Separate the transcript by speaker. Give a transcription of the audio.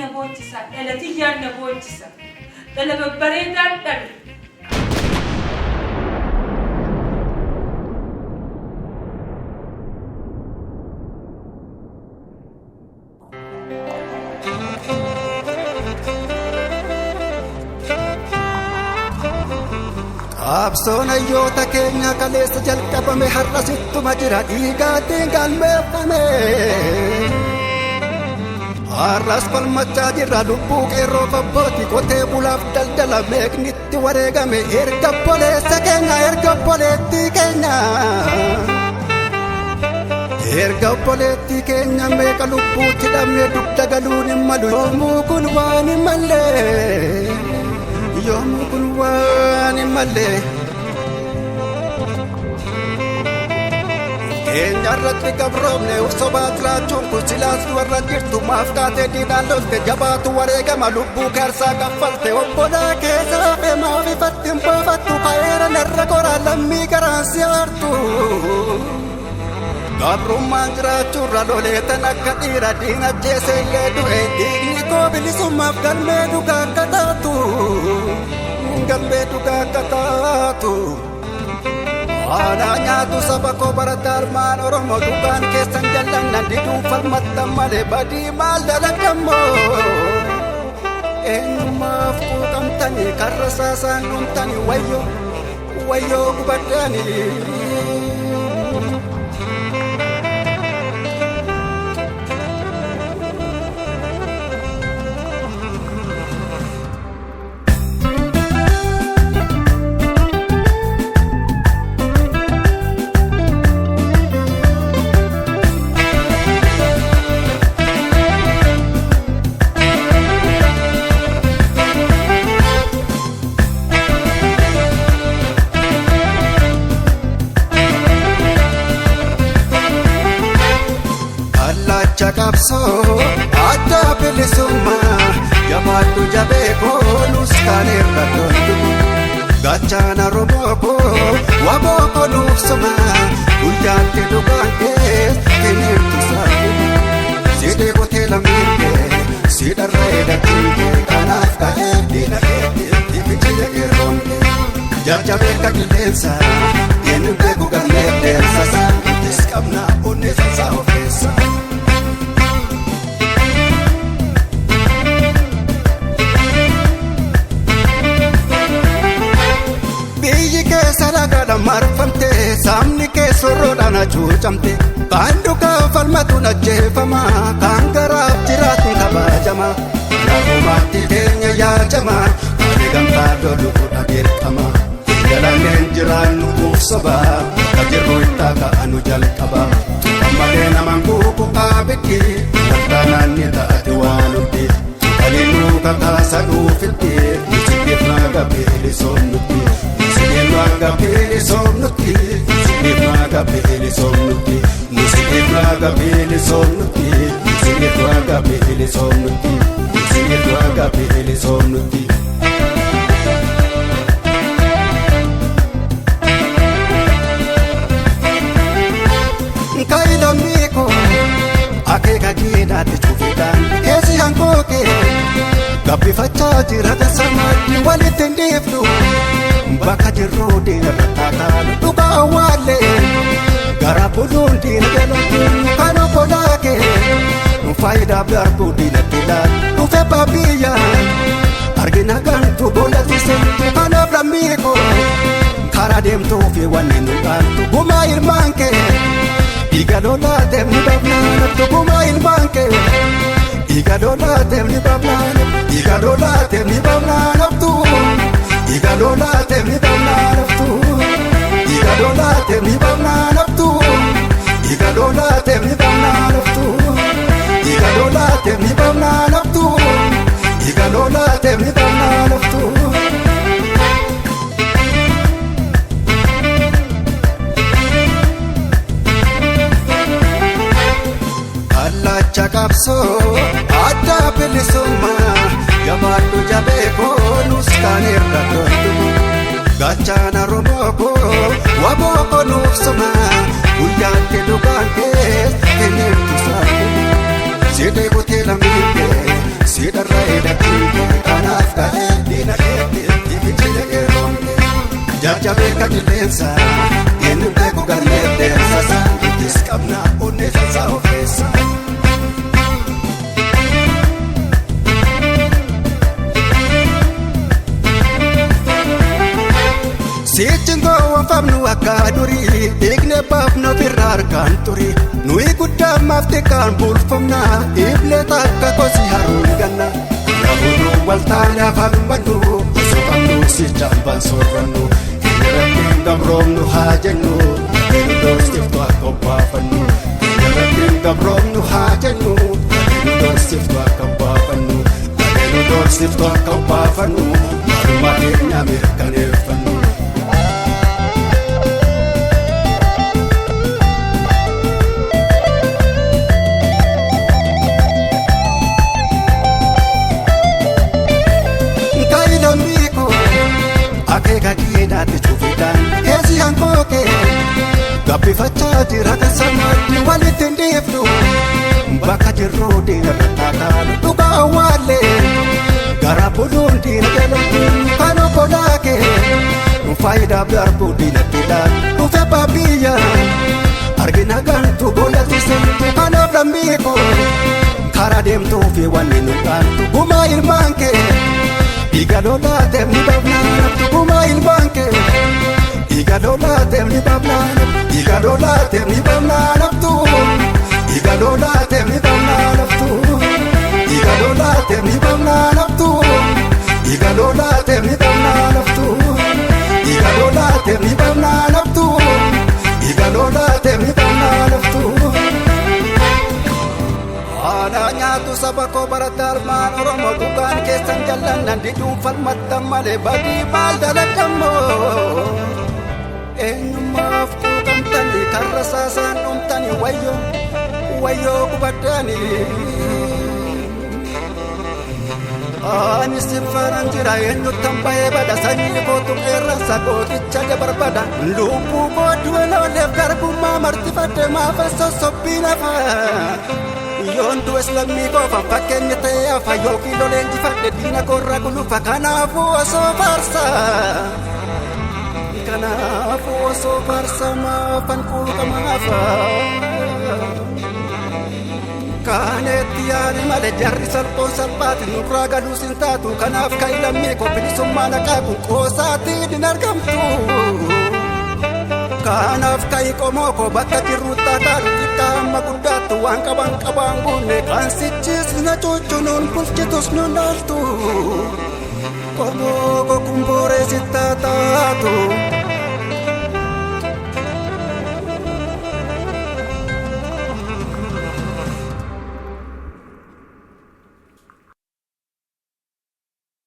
Speaker 1: نبوتسا التي نبوتسا طلب بريدان دبي
Speaker 2: Absona yota kenya kalesa jalqaba me harrasittu majira dhiigaatiin galmeeffame harras falmachaa jirra lubbuu qeerroo fabbooti qotee bulaaf daldala meeqnitti wareegame erga obboleessa keenya erga obboleettii keenya erga obboleettii keenya meeqa lubbuutti dhabne dugda galuun hin malu yoomuu kun waan hin mallee yoomuu kun waan hin mallee Eenyarratti gabroomne uffsobaat laachuun kun silaas warra jirtu maaf taatee diinaan lolte jabaatu wareegama lubbuu kaarsaa kaffalte obbolaa keessa hafe maaf ifatti hin baafattu ka'eera narra koraa lammii garaan si aartu gabrummaan jiraachuurra loleetan akka dhiira diina jeese illee du'e dhiigni koo bilisummaaf galmee dhugaa akka taatu galmee dhugaa akka taatu Ana nyaatu saba koo barataa armaan Oromoo dhugaan keessan jallannan diduun falmattan malee badii maal dalagdammoo eenyummaaf quuqamtanii karra saasaan dhumtanii wayyoo gubaddaanii Chakapso ada bilisumma jabaatu jabeeko nuskaneerra toltu gachana roboko waboko nuufsuma guyyaatti dhugaankees kenneertu saaqu sidee kotee lammiirke sidarra eedakiinke kanaaf ka'ee diina keetti bichiyya geerroonke jajjabeeka qilleensa yennu beeku galmee deensasa isqabna onneesansaa ofeessa Salagada marfamte samni ke sorrodana chuchamte bandu ka falmatu na jefama kangaraaf jiraatu kabajama laafumatti keenya yaajama ani gamtaa dolu dhageerkama jalaneen jiraannu kuufsoba kajirru ittaaka anu jalqaba ammalee naman kuuku qaabikki waltaanaanni ta'ati waanutti kaliinuu kakaasa dhuufitti nisibifna gabeeli soonnutti Gabeli somnuti, Gabeli somnuti, Gabeli somnuti, Gabeli somnuti, Gabeli somnuti. Kaila miko, ake kajina tichufidan, kesi hankoke, gabi fachaji rata samadi walitendiftu. Bakka jirru diina rakkataanu dhugaa awwaalle gara buluun diina galuun kan obbolaake faayidaaf darbuu diinatti laatu dhufe baabiyya argina gantu boollatise kanaaf lammii koo karaa deemtuu fi wanni nu dhaaltu gumaa ilmaan kee dhiiga lolaateef ni bablaanattu gumaa ilmaan kee dhiiga lolaateef ni bablaanattu dhiiga lolaateef ni bablaanattu Igalola temi bamna naftu Igalola temi bamna naftu Igalola temi bamna naftu Igalola temi bamna naftu Igalola temi bamna naftu Allah chakapso ada bilisumma jabaatu jabeeko nuskaneerra toltu gachana roboko waboko nuufsuma guyyaatti dhugaankees kenneertu saaqu sidee kotee lammiirke sida akka qilleensa eenyu beeku galmee deemsasa nutis qabna onnee sansaa of keessa. Sichin gowwan fabnu akka durii dhiigne baafnu birraa harkaan turii nuyi guddaa maaftikaan bulfamna iblee takka kosi haruun ganna namoonni waltaane afaan bannu osoo qabnu si jaalban soorrannu keeyyarattiin gabroomnu haa jennu keeyyu doorsiftu akka baafannu keeyyarattiin gabroomnu haa jennu keeyyu doorsiftu akka baafannu keeyyu doorsiftu akka baafannu maaluma keenya mirkaneeffannu. Akeeka keedhaatti cufiidhaan keessi hankooke gabbifachaa jira kasamaatti walitti hin dhiifnu bakka jirru diina taataanu dhugaa awwaallee gara buluun diina jalatti kan obbolaake faayidaaf darbuu diinatti laatu dhufe baabiyya argina gantu boolatisantu kanaaf lammiiko karaa deemtuu fi wanni nu dhaaltu gumaa ilmaan kee. Igalola temni babnana tukuma ilbanke Igalola temni babnana Igalola temni babnana tu Igalola temni babnana tu Igalola temni babnana tu Igalola temni babnana tu Igalola temni babnana tu Igalola temni babnana tu Ana nyaatu saba koo barataa armaan Oromoo dhugaan keessan jallannan diduun falmattan malee badii maal dalagdammoo eenyummaaf tuutamtanii karra saasaan dhumtanii wayyoo gubaddaanii ani sinfaaran jira eenyuttan bahee bada sanyii kootu qeerransa gooticha barbada lubbuu koo du'elooleef garbummaa martifadde maafa sossobbii lafaa yoon du'es lammii qofa fakkeenya ta'ee hafa yookiin loleen jifadhe diina korra gulufa kanaafuu osoo faarsa maafan quuqamaafa kaaneetti yaali male jarri salphoon salphaati nurraa galuus hin taatu kanaaf ka'i lammii koo bilisummaa naqaa kun qoosaatiin hin argamtu kanaaf ka'i qomoo koo bakka jirruutti akaalu xiqqaa amma guddaattu waan qaban qabaan guunne kan sichis na cuucunuun bulchitus nun dhaaltu qomoo koo kumbooree sitti taatu